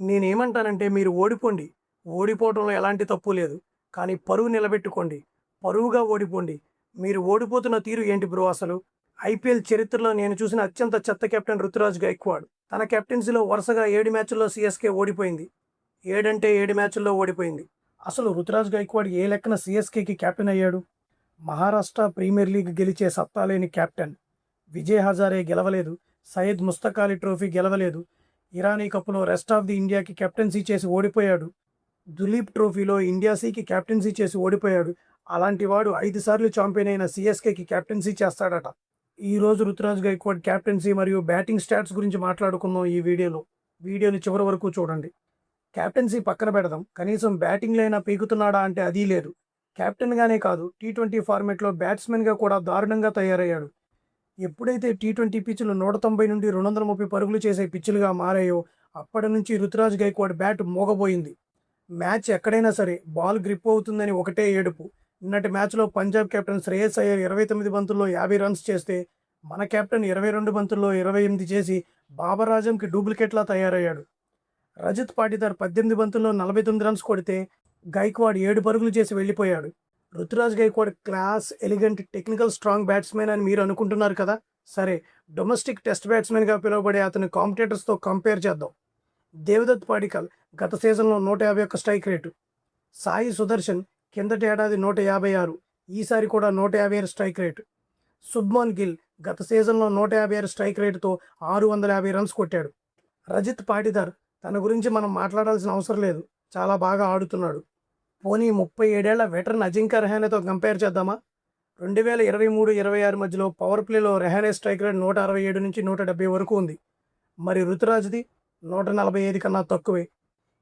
నేనేమంటానంటే మీరు ఓడిపోండి. ఓడిపోవటంలో ఎలాంటి తప్పు లేదు. కానీ పరువు నిలబెట్టుకోండి. పరువుగా ఓడిపోండి. మీరు ఓడిపోతున్న తీరు ఏంటి బ్రో అసలు? ఐపీఎల్ చరిత్రలో నేను చూసిన అత్యంత చెత్త కెప్టెన్ రుతురాజ్ గైక్వాడ్. తన కెప్టెన్సీలో వరుసగా 7 మ్యాచుల్లో సీఎస్‌కే ఓడిపోయింది. 7 అంటే 7 మ్యాచుల్లో ఓడిపోయింది. అసలు రుతురాజ్ గైక్వాడ్ ఏ లెక్కన సీఎస్‌కేకి కెప్టెన్ అయ్యాడు? మహారాష్ట్ర ప్రీమియర్ లీగ్ గెలిచే సత్తా లేని కెప్టెన్. విజయ్ హజారే గెలవలేదు. సయ్యద్ ముస్తక్ అలీ ట్రోఫీ గెలవలేదు. ఇరానీ కప్‌లో రెస్ట్ ఆఫ్ ది ఇండియాకి కెప్టెన్సీ చేసి ఓడిపోయాడు. దులీప్ ట్రోఫీలో ఇండియా సీకి కెప్టెన్సీ చేసి ఓడిపోయాడు. అలాంటి వాడు 5 సార్లు ఛాంపియన్ అయిన సీఎస్‌కేకి కెప్టెన్సీ చేస్తాడట. ఈరోజు రుతురాజ్ గైక్వాడ్ కెప్టెన్సీ మరియు బ్యాటింగ్ స్టాట్స్ గురించి మాట్లాడుకుందాం ఈ వీడియోలో. వీడియోని చివరి వరకు చూడండి. కెప్టెన్సీ పక్కన పెడదాం. కనీసం బ్యాటింగ్‌లో అయినా పీకుతున్నాడా అంటే అదీ లేదు. కెప్టెన్‌గానే కాదు టీ20 ఫార్మాట్‌లో బ్యాట్స్‌మెన్‌గా కూడా దారుణంగా తయారయ్యాడు. ఎప్పుడైతే టీ20 పిచ్‌లు 190 నుండి 230 పరుగులు చేసే పిచ్‌లుగా మారాయో అప్పటి నుంచి రుతురాజ్ గైక్వాడ్ బ్యాట్ మోగబోయింది. మ్యాచ్ ఎక్కడైనా సరే బాల్ గ్రిప్ అవుతుందని ఒకటే ఏడుపు. నిన్నటి మ్యాచ్‌లో పంజాబ్ కెప్టెన్ శ్రేయస్ అయ్యర్ 29 బంతుల్లో 50 రన్స్ చేస్తే మన కెప్టెన్ 22 బంతుల్లో 28 చేసి బాబర్ ఆజంకి డూప్లికేట్‌లా తయారయ్యాడు. రజత్ పాటిదార్ 18 బంతుల్లో 49 రన్స్ కొడితే గైక్వాడ్ 7 పరుగులు చేసి వెళ్ళిపోయాడు. Ruturaj Gaikwad class, elegant, technical strong batsmen అని మీరు అనుకుంటున్నారు కదా? సరే, డొమెస్టిక్ టెస్ట్ బ్యాట్స్‌మెన్‌గా పిలువబడే అతని కాంపిటీటర్స్‌తో కంపేర్ చేద్దాం. దేవదత్ పడిక్కల్ గత సీజన్లో 151 స్ట్రైక్ రేటు. సాయి సుదర్శన్ కిందటి ఏడాది 156, ఈసారి కూడా 156 స్ట్రైక్ రేటు. శుభ్మన్ గిల్ గత సీజన్లో 156 స్ట్రైక్ రేటుతో 650 రన్స్ కొట్టాడు. రజత్ పాటిదార్ తన గురించి మనం మాట్లాడాల్సిన అవసరం లేదు. చాలా బాగా ఆడుతున్నాడు. పోనీ 37 ఏళ్ల వెటరన్ అజింక్య రహానేతో కంపేర్ చేద్దామా? 2023-26 మధ్యలో పవర్ ప్లేలో రహానే స్ట్రైక్ రేట్ 167 నుంచి 170 వరకు ఉంది. మరి రుతురాజ్ది 145 కన్నా తక్కువే.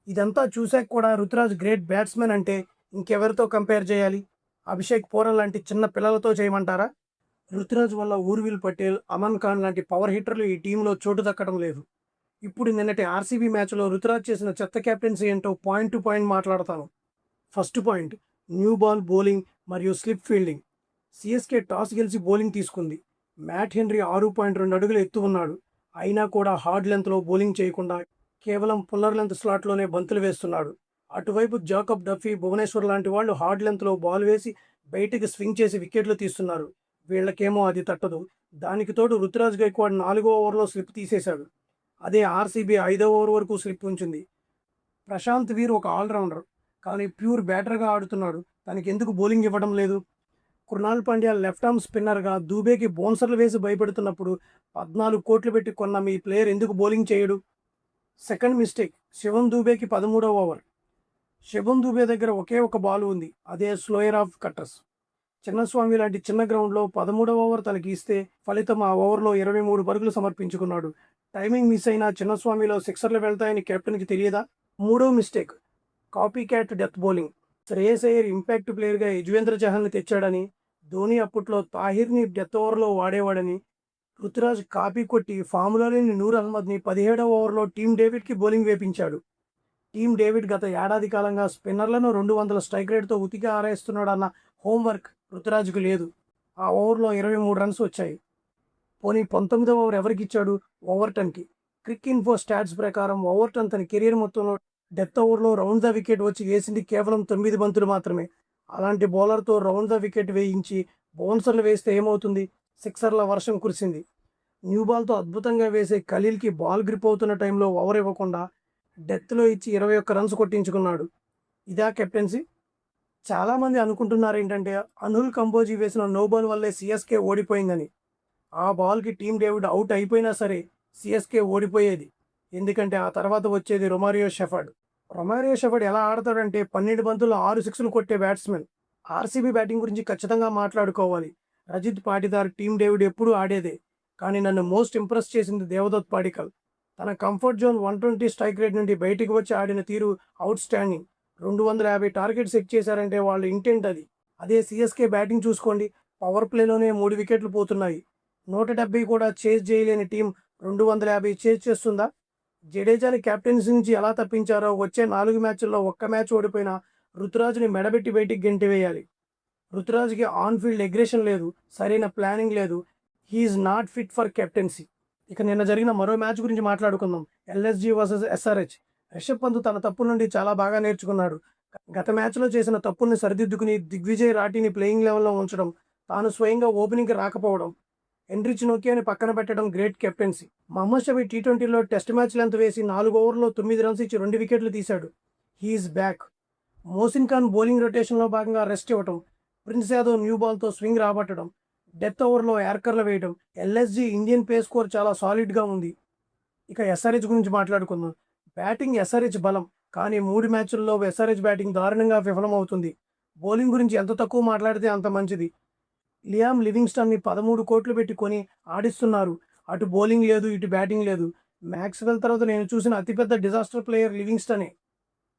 ఇదంతా చూశాక కూడా రుతురాజ్ గ్రేట్ బ్యాట్స్మెన్ అంటే ఇంకెవరితో కంపేర్ చేయాలి? అభిషేక్ పోరన్ లాంటి చిన్న పిల్లలతో చేయమంటారా? రుతురాజ్ వల్ల ఊర్విల్ పటేల్, అమన్ ఖాన్ లాంటి పవర్ హిట్టర్లు ఈ టీంలో చోటు దక్కడం లేదు. ఇప్పుడు నిన్నటి ఆర్సీబీ మ్యాచ్లో రుతురాజ్ చేసిన చెత్త కెప్టెన్సీ ఏంటో పాయింట్ టు పాయింట్ మాట్లాడతాను. First point, new ball bowling మరియు స్లిప్ ఫీల్డింగ్. సీఎస్కే టాస్ గెలిచి బౌలింగ్ తీసుకుంది. మ్యాట్ హెన్రీ 6.2 అడుగులు ఎత్తు ఉన్నాడు. అయినా కూడా హార్డ్ లెంత్లో బౌలింగ్ చేయకుండా కేవలం పుల్లర్ లెంత్ స్లాట్లోనే బంతులు వేస్తున్నాడు. అటువైపు జాకబ్ డఫీ, భువనేశ్వర్ లాంటి వాళ్ళు హార్డ్ లెంత్లో బాల్ వేసి బయటికి స్వింగ్ చేసి వికెట్లు తీస్తున్నారు. వీళ్ళకేమో అది తట్టదు. దానికి తోడు రుతురాజ్ గైక్వాడ్ 4వ ఓవర్లో స్లిప్ తీసేశాడు. అదే ఆర్సీబీ 5వ ఓవర్ వరకు స్లిప్ ఉంచింది. ప్రశాంత్ వీర్ ఒక ఆల్రౌండర్, కానీ ప్యూర్ బ్యాటర్గా ఆడుతున్నాడు. తనకి ఎందుకు బౌలింగ్ ఇవ్వడం లేదు? కృణాల్ పాండ్యా లెఫ్ట్ ఆర్మ్ స్పిన్నర్గా దూబేకి బౌన్సర్లు వేసి భయపెడుతున్నప్పుడు 14 కోట్లు పెట్టి కొన్న మీ ప్లేయర్ ఎందుకు బౌలింగ్ చేయడు? సెకండ్ మిస్టేక్, శివం దూబేకి 13వ ఓవర్. శివం దూబే దగ్గర ఒకే ఒక బాల్ ఉంది, అదే స్లోయర్ ఆఫ్ కట్టర్స్. చిన్నస్వామి లాంటి చిన్న గ్రౌండ్లో 13వ ఓవర్ తనకి ఇస్తే ఫలితం ఆ ఓవర్లో 23 పరుగులు సమర్పించుకున్నాడు. టైమింగ్ మిస్ అయినా చిన్నస్వామిలో సిక్సర్లు వెళ్తాయని కెప్టెన్కి తెలియదా? మూడో mistake, copycat death bowling. Shreyas Iyer impact ప్లేయర్గా యజువేంద్ర చహల్ని తెచ్చాడని, ధోని అప్పట్లో తాహిర్ని డెత్ ఓవర్లో వాడేవాడని రుతురాజ్ కాపీ కొట్టి ఫామ్లో లేని నూర్ అహ్మద్ని 17వ ఓవర్లో టీమ్ డేవిడ్కి బౌలింగ్ వేపించాడు. టీమ్ డేవిడ్ గత ఏడాది కాలంగా స్పిన్నర్లను 200 స్ట్రైక్ రేట్తో ఉతికి ఆరేస్తున్నాడన్న హోంవర్క్ రుతురాజ్కు లేదు. ఆ ఓవర్లో 23 రన్స్ వచ్చాయి. పోనీ 19వ ఓవర్ ఎవరికి ఇచ్చాడు? ఓవర్టన్కి. క్రిక్ ఇన్ఫో స్టాట్స్ ప్రకారం ఓవర్టన్ తన కెరీర్ మొత్తంలో డెత్ ఓవర్లో రౌండ్ ద వికెట్ వచ్చి వేసింది కేవలం 9 బంతులు మాత్రమే. అలాంటి బౌలర్తో రౌండ్ ద వికెట్ వేయించి బౌన్సర్లు వేస్తే ఏమవుతుంది? సిక్సర్ల వర్షం కురిసింది. న్యూ బాల్తో అద్భుతంగా వేసే ఖలీల్కి బాల్ గ్రిప్ అవుతున్న టైంలో ఓవర్ ఇవ్వకుండా డెత్లో ఇచ్చి 21 రన్స్ కొట్టించుకున్నాడు. ఇదా కెప్టెన్సీ? చాలామంది అనుకుంటున్నారు ఏంటంటే అనుల్ కంబోజీ వేసిన నో బాల్ వల్లే సీఎస్కే ఓడిపోయిందని. ఆ బాల్కి టీమ్ డేవిడ్ అవుట్ అయిపోయినా సరే సీఎస్కే ఓడిపోయేది. ఎందుకంటే ఆ తర్వాత వచ్చేది రొమారియో షెఫర్డ్. రొమారియో షెఫర్డ్ ఎలా ఆడతాడంటే 12 బంతుల్లో 6 సిక్స్లు కొట్టే బ్యాట్స్మెన్. ఆర్సీబీ బ్యాటింగ్ గురించి ఖచ్చితంగా మాట్లాడుకోవాలి. రజిత్ పాటిదార్, టీమ్ డేవిడ్ ఎప్పుడూ ఆడేదే. కానీ నన్ను మోస్ట్ ఇంప్రెస్ చేసింది దేవదత్ పాడిక్కల్. తన కంఫర్ట్ జోన్ 120 స్ట్రైక్ రేట్ నుండి బయటికి వచ్చి ఆడిన తీరు అవుట్ స్టాండింగ్. 250 టార్గెట్ సెట్ చేశారంటే వాళ్ళ ఇంటెంట్ అది. అదే సీఎస్కే బ్యాటింగ్ చూసుకోండి, పవర్ ప్లేలోనే 3 వికెట్లు పోతున్నాయి. 170 కూడా చేజ్ చేయలేని టీం 250 చేజ్ చేస్తుందా? జడేజాని కెప్టెన్సీ నుంచి ఎలా తప్పించారో వచ్చే 4 మ్యాచ్ల్లో ఒక్క మ్యాచ్ ఓడిపోయినా రుతురాజ్ని మెడబెట్టి బయటికి గెంటివేయాలి. రుతురాజ్కి ఆన్ ఫీల్డ్ అగ్రెషన్ లేదు, సరైన ప్లానింగ్ లేదు. He is not fit for captaincy. ఇక నిన్న జరిగిన మరో మ్యాచ్ గురించి మాట్లాడుకుందాం. LSG versus SRH. Rishabh Pant తన తప్పుల నుండి చాలా బాగా నేర్చుకున్నాడు. గత మ్యాచ్లో చేసిన తప్పుల్ని సరిదిద్దుకుని దిగ్విజయ్ రాఠీని ప్లేయింగ్ లెవెల్లో ఉంచడం, తాను స్వయంగా ఓపెనింగ్కి రాకపోవడం, ఎండ్రిచ్ నోకియాని పక్కన పెట్టడం గ్రేట్ కెప్టెన్సీ. మహమ్మద్ షమి టీ20లో టెస్ట్ మ్యాచ్ లెంత్ వేసి 4 ఓవర్లలో 9 రన్స్ ఇచ్చి 2 వికెట్లు తీశాడు. He is back. Mohsin Khan bowling రొటేషన్లో భాగంగా రెస్ట్ ఇవ్వటం, ప్రిన్స్ యాదవ్ న్యూ బాల్తో స్వింగ్ రాబట్టడం, డెత్ ఓవర్లో యార్కర్లు వేయడం, ఎల్ఎస్జీ ఇండియన్ పేస్ స్కోర్ చాలా సాలిడ్గా ఉంది. ఇక ఎస్ఆర్హెచ్ గురించి మాట్లాడుకుందాం. బ్యాటింగ్ ఎస్ఆర్హెచ్ బలం, కానీ 3 మ్యాచ్ల్లో ఎస్ఆర్హెచ్ బ్యాటింగ్ దారుణంగా విఫలమవుతుంది. బౌలింగ్ గురించి ఎంత తక్కువ మాట్లాడితే అంత మంచిది. లియామ్ లివింగ్స్టన్ని 13 కోట్లు పెట్టి కొని ఆడిస్తున్నారు. అటు బౌలింగ్ లేదు, ఇటు బ్యాటింగ్ లేదు. మ్యాక్స్వెల్ తర్వాత నేను చూసిన అతిపెద్ద డిజాస్టర్ ప్లేయర్ లివింగ్స్టనే.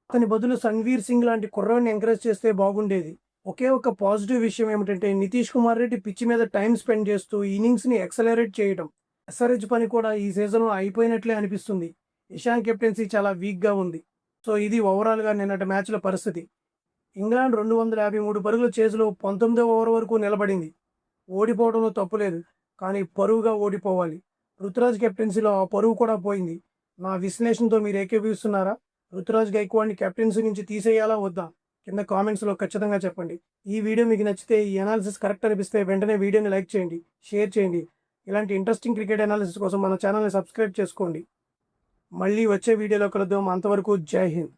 అతని బదులు సంగ్వీర్ సింగ్ లాంటి కుర్రాడిని ఎంకరేజ్ చేస్తే బాగుండేది. ఒకే ఒక పాజిటివ్ విషయం ఏమిటంటే నితీష్ కుమార్ రెడ్డి పిచ్ మీద టైం స్పెండ్ చేస్తూ ఇన్నింగ్స్ని ఎక్సలరేట్ చేయడం. ఎస్ఆర్హెచ్ పని కూడా ఈ సీజన్లో అయిపోయినట్లే అనిపిస్తుంది. ఇషాన్ కెప్టెన్సీ చాలా వీక్గా ఉంది. సో ఇది ఓవరాల్గా నిన్నటి మ్యాచ్ల పరిస్థితి. ఇంగ్లాండ్ 253 పరుగుల చేజ్లో 19వ ఓవర్ వరకు నిలబడింది. ఓడిపోవడంలో తప్పులేదు, కానీ పరువుగా ఓడిపోవాలి. రుతురాజ్ కెప్టెన్సీలో ఆ పరువు కూడా పోయింది. నా విశ్లేషణతో మీరు ఏకీభవిస్తున్నారా? రుతురాజ్ గైక్వాడ్ని కెప్టెన్సీ నుంచి తీసేయాలా వద్దా? కింద కామెంట్స్లో ఖచ్చితంగా చెప్పండి. ఈ వీడియో మీకు నచ్చితే, ఈ అనాలిసిస్ కరెక్ట్ అనిపిస్తే వెంటనే వీడియోని లైక్ చేయండి, షేర్ చేయండి. ఇలాంటి ఇంట్రెస్టింగ్ క్రికెట్ అనాలిసిస్ కోసం మన ఛానల్ని సబ్స్క్రైబ్ చేసుకోండి. మళ్ళీ వచ్చే వీడియోలో కలుద్దాం. అంతవరకు జై హింద్.